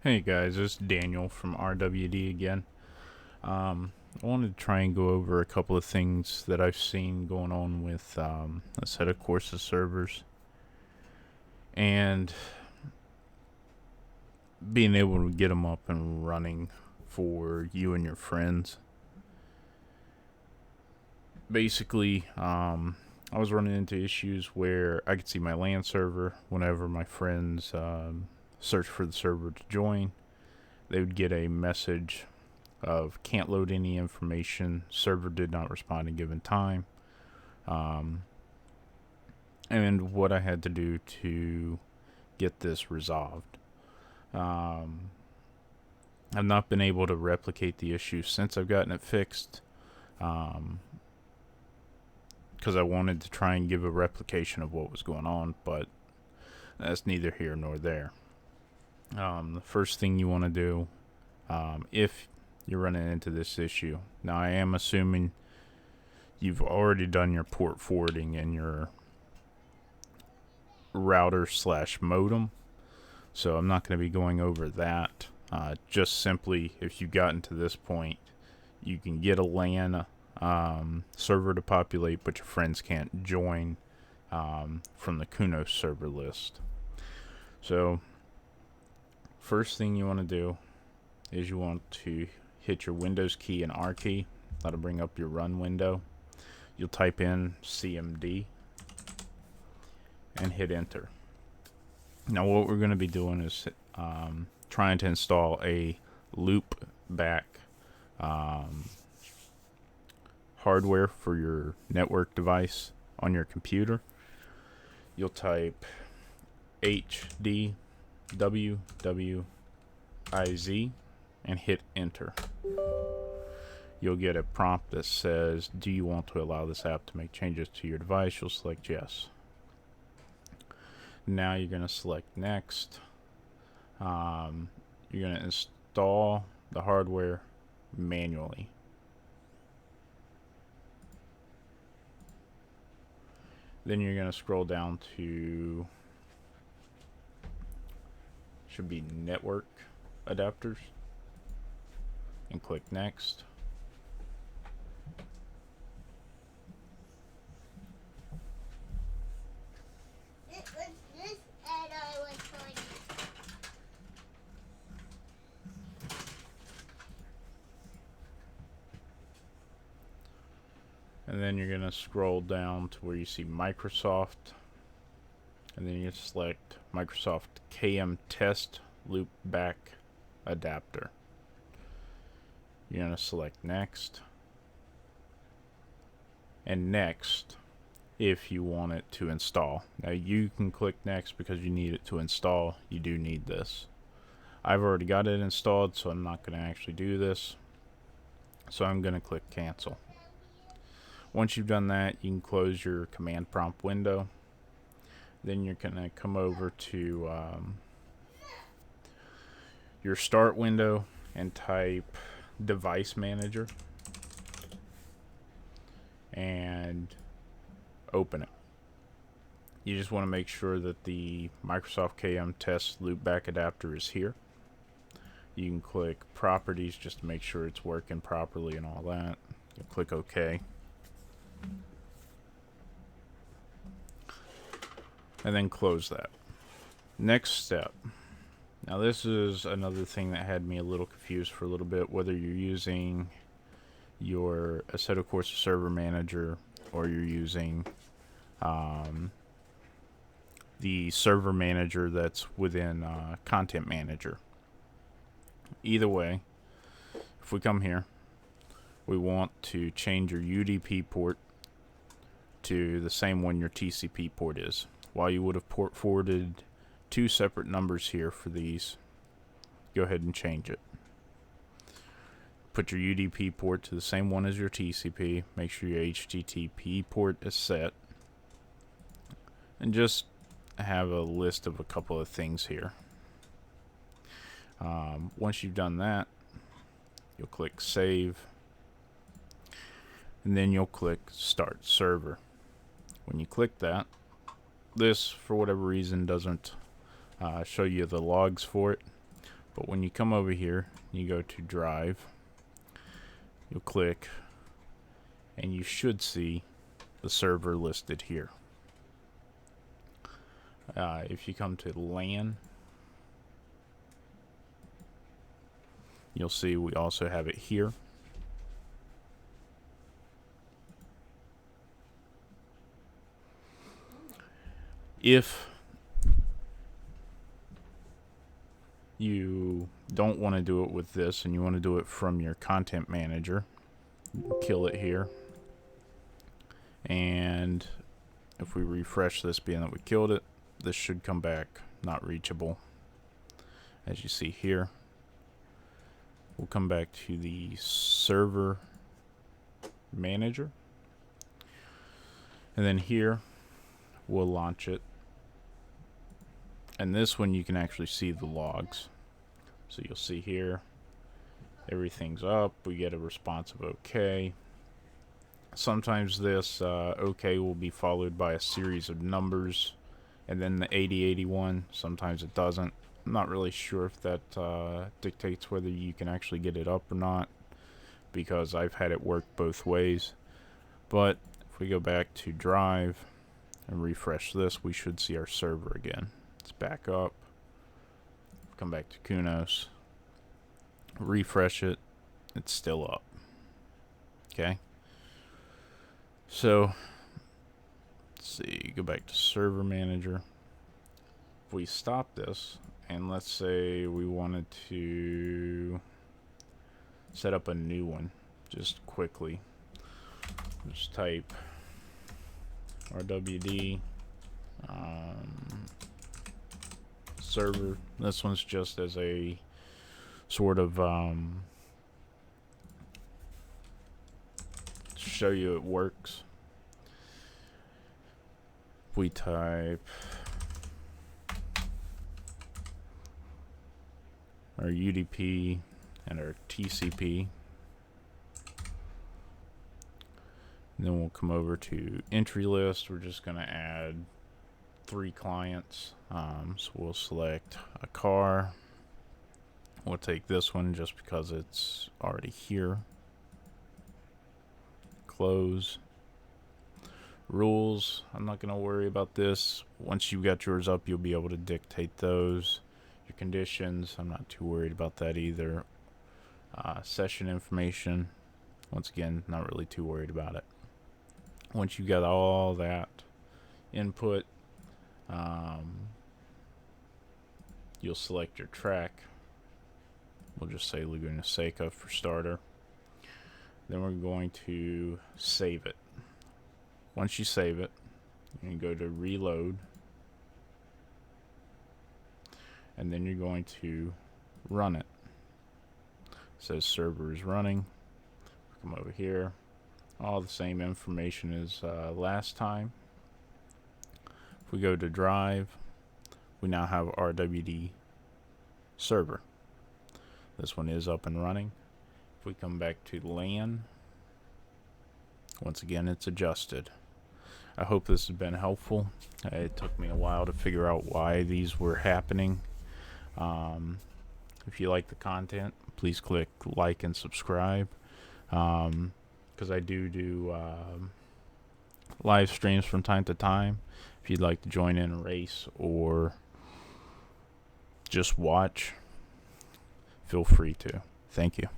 Hey guys, it's Daniel from RWD again. I wanted to try and go over a couple of things that I've seen going on with Assetto Corsa servers and being able to get them up and running for you and your friends. Basically, I was running into issues where I could see my LAN server whenever my friends search for the server to join. They would get a message of can't load any information, server did not respond in given time, um, and what I had to do to get this resolved. Um, I've not been able to replicate the issue since I've gotten it fixed, because I wanted to try and give a replication of what was going on, but that's neither here nor there. The first thing you want to do, if you're running into this issue, now I am assuming you've already done your port forwarding and your router slash modem, so I'm not going to be going over that. Just simply, if you've gotten to this point, you can get a LAN server to populate, but your friends can't join from the Kunos server list. So, first thing you want to do is you want to hit your Windows key and R key. That'll bring up your run window. You'll type in CMD and hit enter. Now what we're going to be doing is trying to install a loop back hardware for your network device on your computer. You'll type HDWWIZ and hit enter. You'll get a prompt that says, do you want to allow this app to make changes to your device? You'll select yes. Now you're going to select next. You're going to install the hardware manually. Then you're going to scroll down to, should be network adapters, and click next. And then you're going to scroll down to where you see Microsoft, and then you select Microsoft KM Test Loopback Adapter. You're going to select next, and next if you want it to install. Now you can click next because you need it to install. You do need this. I've already got it installed, so I'm not going to actually do this. So I'm going to click cancel. Once you've done that, you can close your command prompt window. Then you're going to come over to your start window and type device manager and open it. You just want to make sure that the Microsoft KM Test Loopback Adapter is here. You can click properties just to make sure it's working properly and all that. You'll click OK. And then close that. Next step. Now this is another thing that had me a little confused for a little bit, whether you're using your Assetto Corsa Server Manager or you're using the server manager that's within Content Manager. Either way, if we come here, we want to change your UDP port to the same one your TCP port is. While you would have port forwarded two separate numbers here for these, go ahead and change it. Put your UDP port to the same one as your TCP. Make sure your HTTP port is set. And just have a list of a couple of things here. Once you've done that, you'll click Save. And then you'll click Start Server. When you click that, this, for whatever reason, doesn't show you the logs for it. But when you come over here, you go to Drive, you'll click, and you should see the server listed here. If you come to LAN, you'll see we also have it here. If you don't want to do it with this and you want to do it from your content manager, kill it here. And if we refresh this, being that we killed it, this should come back not reachable. As you see here, we'll come back to the server manager, and then here we'll launch it. And this one you can actually see the logs. So you'll see here everything's up. We get a response of OK. Sometimes this OK will be followed by a series of numbers and then the 8081. Sometimes it doesn't. I'm not really sure if that dictates whether you can actually get it up or not, because I've had it work both ways. But if we go back to Drive and refresh this, we should see our server again. It's back up. Come back to Kunos, refresh it, it's still up. Okay, so let's see, go back to server manager. If we stop this and let's say we wanted to set up a new one just quickly, just type RWD server. This one's just as a sort of show you it works. We type our UDP and our TCP, and then we'll come over to entry list. We're just going to add 3 clients. So we'll select a car. We'll take this one just because it's already here. Close. Rules, I'm not going to worry about this. Once you've got yours up, you'll be able to dictate those. Your conditions, I'm not too worried about that either. Session information, once again, not really too worried about it. Once you got all that input, you'll select your track. We'll just say Laguna Seca for starter. Then we're going to save it. Once you save it, you can go to reload, and then you're going to run it. It says server is running. Come over here, all the same information as last time. If we go to Drive, we now have RWD server. This one is up and running. If we come back to LAN, once again it's adjusted. I hope this has been helpful. It took me a while to figure out why these were happening. If you like the content, please click like and subscribe, because I do live streams from time to time. If you'd like to join in a race or just watch, feel free to. Thank you.